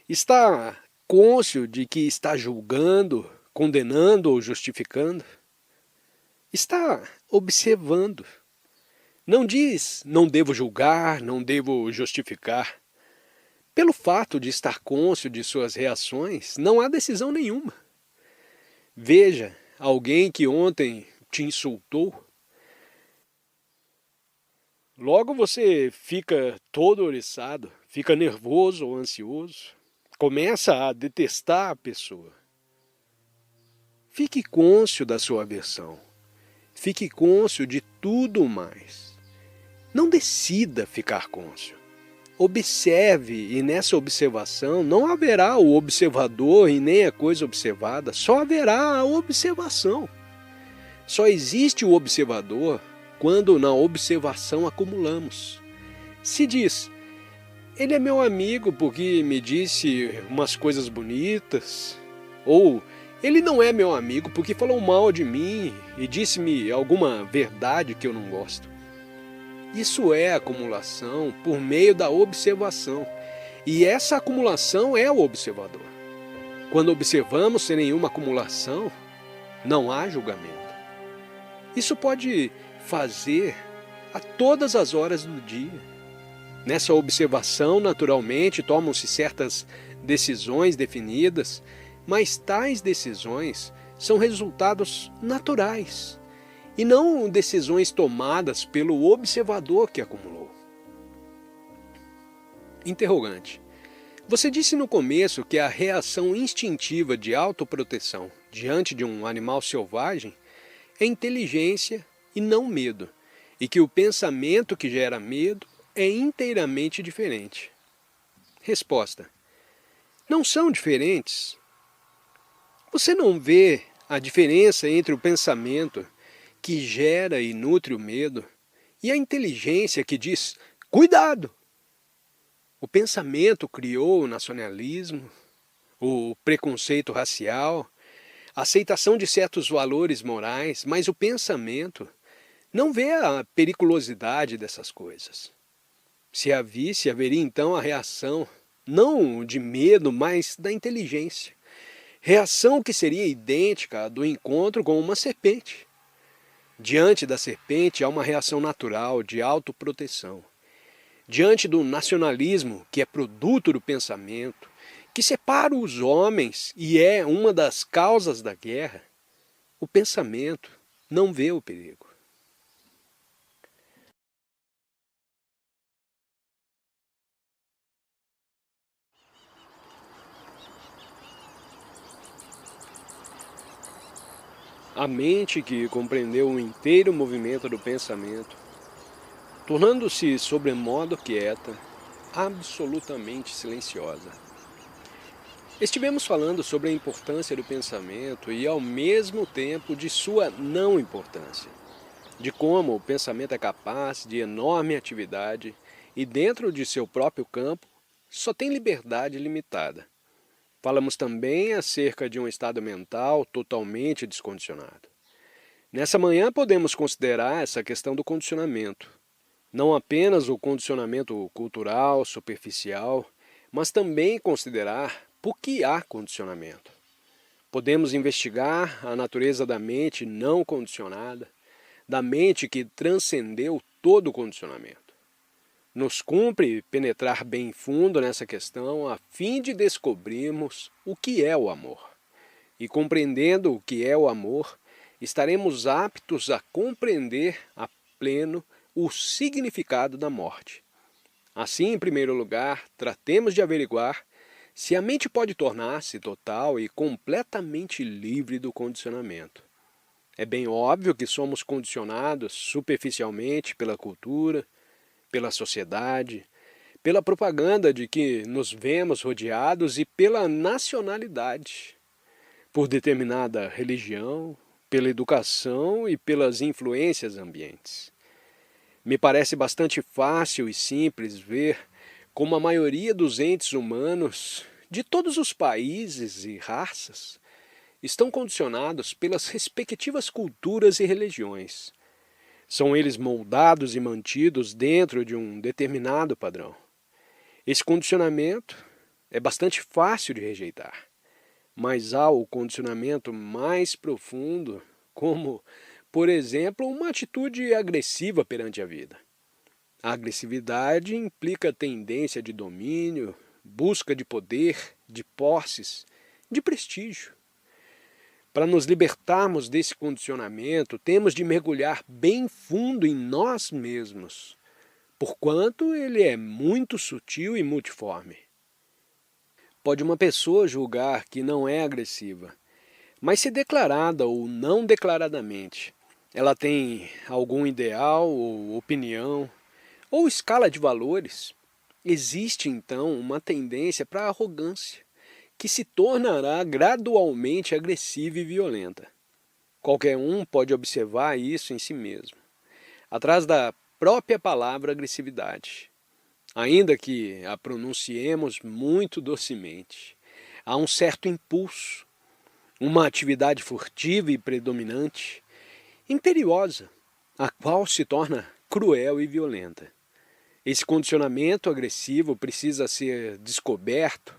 B: estar cônscio de que está julgando, condenando ou justificando, está observando. Não diz: não devo julgar, não devo justificar. Pelo fato de estar cônscio de suas reações, não há decisão nenhuma. Veja alguém que ontem te insultou. Logo você fica todo ouriçado, fica nervoso ou ansioso, começa a detestar a pessoa. Fique cônscio da sua aversão. Fique cônscio de tudo mais. Não decida ficar cônscio. Observe, e nessa observação não haverá o observador e nem a coisa observada, só haverá a observação. Só existe o observador quando na observação acumulamos. Se diz, ele é meu amigo porque me disse umas coisas bonitas, ou ele não é meu amigo porque falou mal de mim e disse-me alguma verdade que eu não gosto. Isso é acumulação por meio da observação, e essa acumulação é o observador. Quando observamos sem nenhuma acumulação, não há julgamento. Isso pode fazer a todas as horas do dia. Nessa observação, naturalmente, tomam-se certas decisões definidas, mas tais decisões são resultados naturais e não decisões tomadas pelo observador que acumulou. Interrogante. Você disse no começo que a reação instintiva de autoproteção diante de um animal selvagem é inteligência e não medo, e que o pensamento que gera medo é inteiramente diferente. Resposta. Não são diferentes. Você não vê a diferença entre o pensamento que gera e nutre o medo e a inteligência que diz, cuidado! O pensamento criou o nacionalismo, o preconceito racial, a aceitação de certos valores morais, mas o pensamento não vê a periculosidade dessas coisas. Se a visse, haveria então a reação, não de medo, mas da inteligência. Reação que seria idêntica à do encontro com uma serpente. Diante da serpente há uma reação natural de autoproteção. Diante do nacionalismo, que é produto do pensamento, que separa os homens e é uma das causas da guerra, o pensamento não vê o perigo. A mente que compreendeu o inteiro movimento do pensamento, tornando-se sobremodo quieta, absolutamente silenciosa. Estivemos falando sobre a importância do pensamento e ao mesmo tempo de sua não importância, de como o pensamento é capaz de enorme atividade e dentro de seu próprio campo só tem liberdade limitada. Falamos também acerca de um estado mental totalmente descondicionado. Nessa manhã podemos considerar essa questão do condicionamento. Não apenas o condicionamento cultural, superficial, mas também considerar por que há condicionamento. Podemos investigar a natureza da mente não condicionada, da mente que transcendeu todo o condicionamento. Nos cumpre penetrar bem fundo nessa questão a fim de descobrirmos o que é o amor. E compreendendo o que é o amor, estaremos aptos a compreender a pleno o significado da morte. Assim, em primeiro lugar, tratemos de averiguar se a mente pode tornar-se total e completamente livre do condicionamento. É bem óbvio que somos condicionados superficialmente pela cultura, pela sociedade, pela propaganda de que nos vemos rodeados e pela nacionalidade, por determinada religião, pela educação e pelas influências ambientes. Me parece bastante fácil e simples ver como a maioria dos entes humanos, de todos os países e raças, estão condicionados pelas respectivas culturas e religiões. São eles moldados e mantidos dentro de um determinado padrão. Esse condicionamento é bastante fácil de rejeitar, mas há o condicionamento mais profundo, como, por exemplo, uma atitude agressiva perante a vida. A agressividade implica tendência de domínio, busca de poder, de posses, de prestígio. Para nos libertarmos desse condicionamento, temos de mergulhar bem fundo em nós mesmos, porquanto ele é muito sutil e multiforme. Pode uma pessoa julgar que não é agressiva, mas se declarada ou não declaradamente, ela tem algum ideal ou opinião,
A: ou escala de valores, existe então uma tendência para a arrogância, que se tornará gradualmente agressiva e violenta. Qualquer um pode observar isso em si mesmo, atrás da própria palavra agressividade. Ainda que a pronunciemos muito docemente, há um certo impulso, uma atividade furtiva e predominante, imperiosa, a qual se torna cruel e violenta. Esse condicionamento agressivo precisa ser descoberto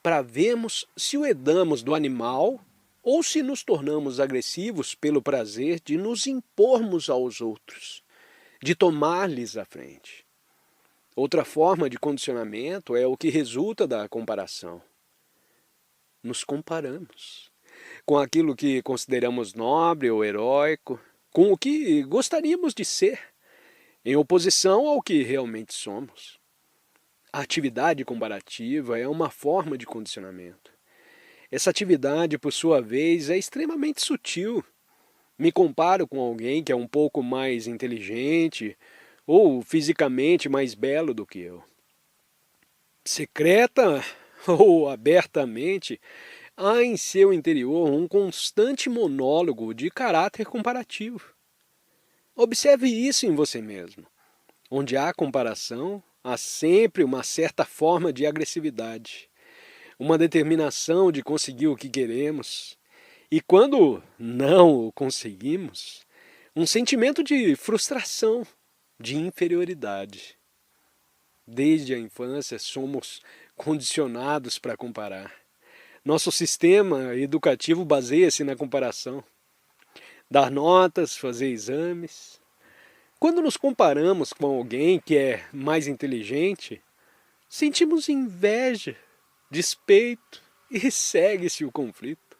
A: para vermos se o herdamos do animal ou se nos tornamos agressivos pelo prazer de nos impormos aos outros, de tomar-lhes a frente. Outra forma de condicionamento é o que resulta da comparação. Nos comparamos com aquilo que consideramos nobre ou heróico, com o que gostaríamos de ser, em oposição ao que realmente somos. A atividade comparativa é uma forma de condicionamento. Essa atividade, por sua vez, é extremamente sutil. Me comparo com alguém que é um pouco mais inteligente ou fisicamente mais belo do que eu. Secreta ou abertamente, há em seu interior um constante monólogo de caráter comparativo. Observe isso em você mesmo. Onde há comparação, há sempre uma certa forma de agressividade, uma determinação de conseguir o que queremos, e quando não o conseguimos, um sentimento de frustração, de inferioridade. Desde a infância somos condicionados para comparar. Nosso sistema educativo baseia-se na comparação. Dar notas, fazer exames. Quando nos comparamos com alguém que é mais inteligente, sentimos inveja, despeito e segue-se o conflito.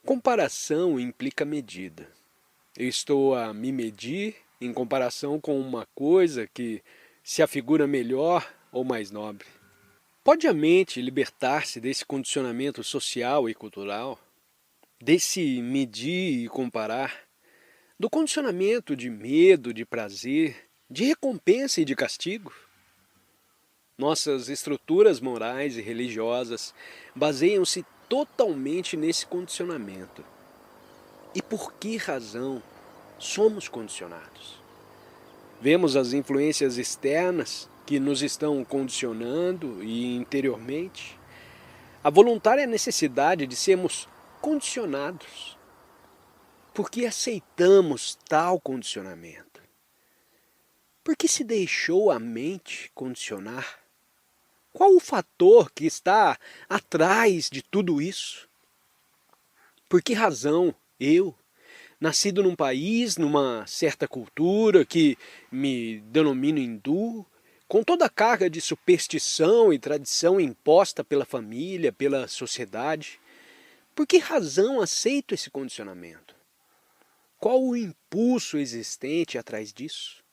A: Comparação implica medida. Eu estou a me medir em comparação com uma coisa que se afigura melhor ou mais nobre. Pode a mente libertar-se desse condicionamento social e cultural, desse medir e comparar, do condicionamento de medo, de prazer, de recompensa e de castigo? Nossas estruturas morais e religiosas baseiam-se totalmente nesse condicionamento. E por que razão somos condicionados? Vemos as influências externas que nos estão condicionando e interiormente, a voluntária necessidade de sermos condicionados. Por que aceitamos tal condicionamento? Por que se deixou a mente condicionar? Qual o fator que está atrás de tudo isso? Por que razão eu, nascido num país, numa certa cultura que me denomino hindu, com toda a carga de superstição e tradição imposta pela família, pela sociedade, por que razão aceito esse condicionamento? Qual o impulso existente atrás disso?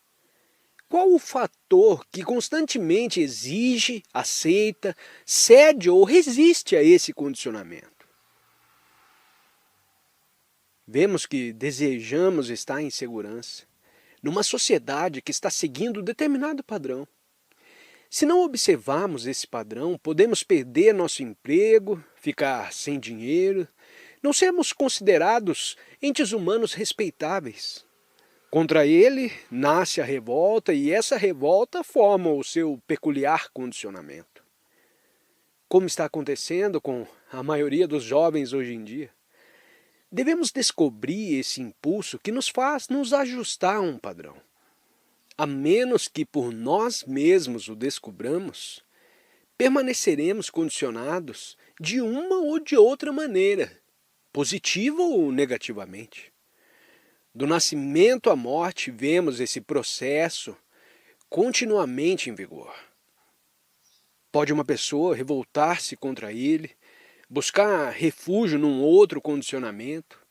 A: Qual o fator que constantemente exige, aceita, cede ou resiste a esse condicionamento? Vemos que desejamos estar em segurança, numa sociedade que está seguindo determinado padrão. Se não observarmos esse padrão, podemos perder nosso emprego, ficar sem dinheiro, não sermos considerados entes humanos respeitáveis. Contra ele nasce a revolta e essa revolta forma o seu peculiar condicionamento. Como está acontecendo com a maioria dos jovens hoje em dia? Devemos descobrir esse impulso que nos faz nos ajustar a um padrão. A menos que por nós mesmos o descobramos, permaneceremos condicionados de uma ou de outra maneira, positiva ou negativamente. Do nascimento à morte vemos esse processo continuamente em vigor. Pode uma pessoa revoltar-se contra ele, buscar refúgio num outro condicionamento,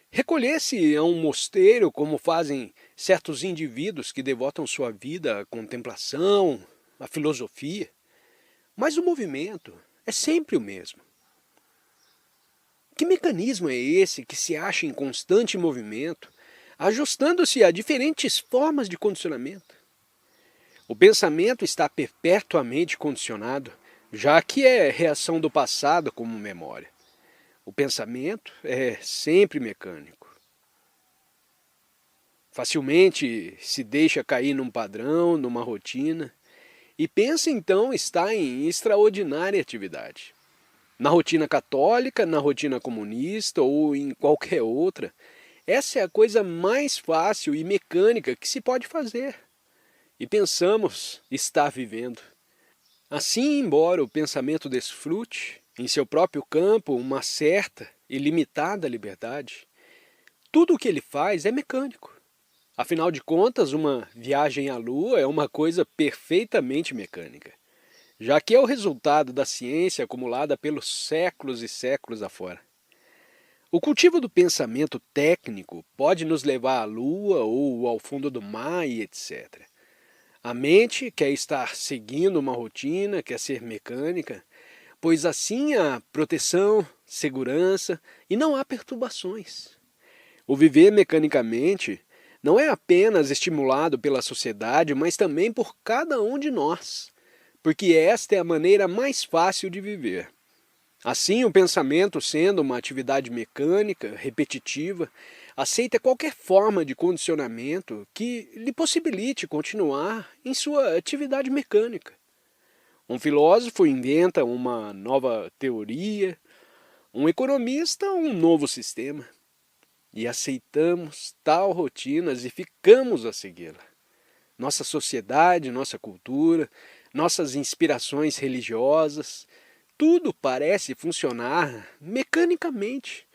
A: recolher-se a um mosteiro como fazem certos indivíduos que devotam sua vida à contemplação, à filosofia, mas o movimento é sempre o mesmo. Que mecanismo é esse que se acha em constante movimento, ajustando-se a diferentes formas de condicionamento?
B: O pensamento está perpetuamente condicionado, já que é reação do passado como memória. O pensamento é sempre mecânico. Facilmente se deixa cair num padrão, numa rotina, e pensa então estar em extraordinária atividade. Na rotina católica, na rotina comunista ou em qualquer outra, essa é a coisa mais fácil e mecânica que se pode fazer. E pensamos estar vivendo. Assim, embora o pensamento desfrute, em seu próprio campo, uma certa e limitada liberdade, tudo o que ele faz é mecânico. Afinal de contas, uma viagem à Lua é uma coisa perfeitamente mecânica, já que é o resultado da ciência acumulada pelos séculos e séculos afora. O cultivo do pensamento técnico pode nos levar à Lua ou ao fundo do mar e etc. A mente quer estar seguindo uma rotina, quer ser mecânica, pois assim há proteção, segurança e não há perturbações. O viver mecanicamente não é apenas estimulado pela sociedade, mas também por cada um de nós, porque esta é a maneira mais fácil de viver. Assim, o pensamento, sendo uma atividade mecânica, repetitiva, aceita qualquer forma de condicionamento que lhe possibilite continuar em sua atividade mecânica. Um filósofo inventa uma nova teoria, um economista um novo sistema. E aceitamos tal rotinas e ficamos a segui-la. Nossa sociedade, nossa cultura, nossas inspirações religiosas, tudo parece funcionar mecanicamente,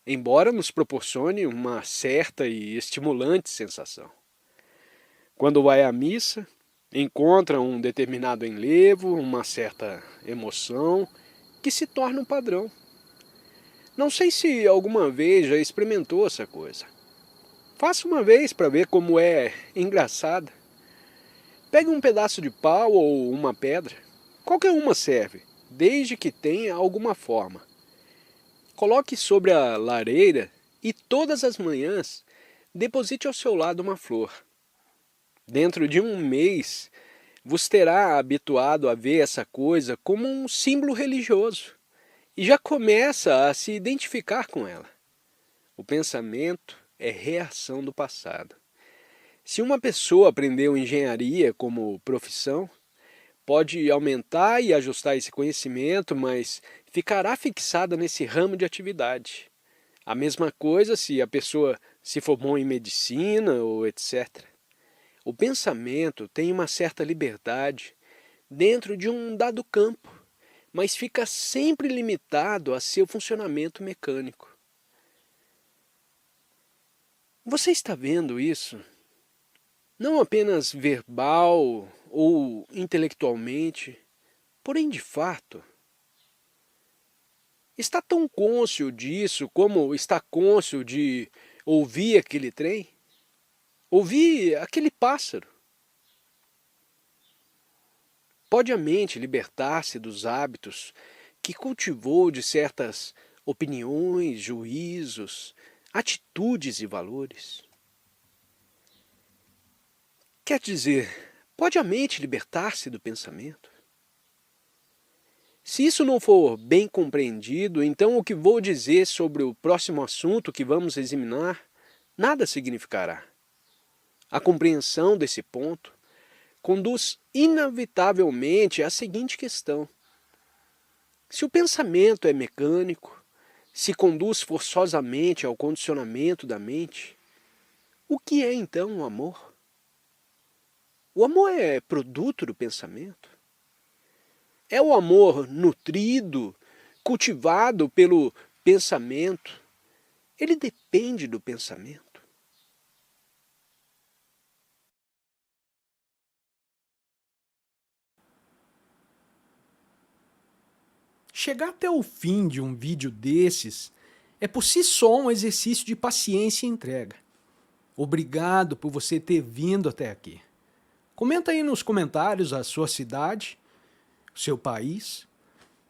B: embora nos proporcione uma certa e estimulante sensação. Quando vai à missa, encontra um determinado enlevo, uma certa emoção, que se torna um padrão. Não sei se alguma vez já experimentou essa coisa. Faça uma vez para ver como é engraçada. Pegue um pedaço de pau ou uma pedra, qualquer uma serve, desde que tenha alguma forma. Coloque sobre a lareira e todas as manhãs deposite ao seu lado uma flor. Dentro de um mês, você terá habituado a ver essa coisa como um símbolo religioso e já começa a se identificar com ela. O pensamento é reação do passado. Se uma pessoa aprendeu engenharia como profissão, pode aumentar e ajustar esse conhecimento, mas ficará fixada nesse ramo de atividade. A mesma coisa se a pessoa se formou em medicina ou etc. O pensamento tem uma certa liberdade dentro de um dado campo, mas fica sempre limitado a seu funcionamento mecânico. Você está vendo isso? Não apenas verbal ou intelectualmente, porém de fato. Está tão cônscio disso como está cônscio de ouvir aquele trem? Ouvir aquele pássaro? Pode a mente libertar-se dos hábitos que cultivou de certas opiniões, juízos, atitudes e valores? Quer dizer, pode a mente libertar-se do pensamento? Se isso não for bem compreendido, então o que vou dizer sobre o próximo assunto que vamos examinar nada significará. A compreensão desse ponto conduz inevitavelmente à seguinte questão: se o pensamento é mecânico, se conduz forçosamente ao condicionamento da mente, o que é então o amor? O amor é produto do pensamento? É o amor nutrido, cultivado pelo pensamento? Ele depende do pensamento?
A: Chegar até o fim de um vídeo desses é por si só um exercício de paciência e entrega. Obrigado por você ter vindo até aqui. Comenta aí nos comentários a sua cidade, o seu país.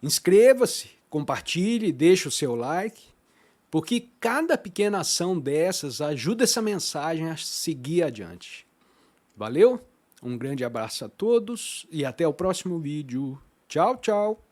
A: Inscreva-se, compartilhe, deixe o seu like, porque cada pequena ação dessas ajuda essa mensagem a seguir adiante. Valeu? Um grande abraço a todos e até o próximo vídeo. Tchau, tchau!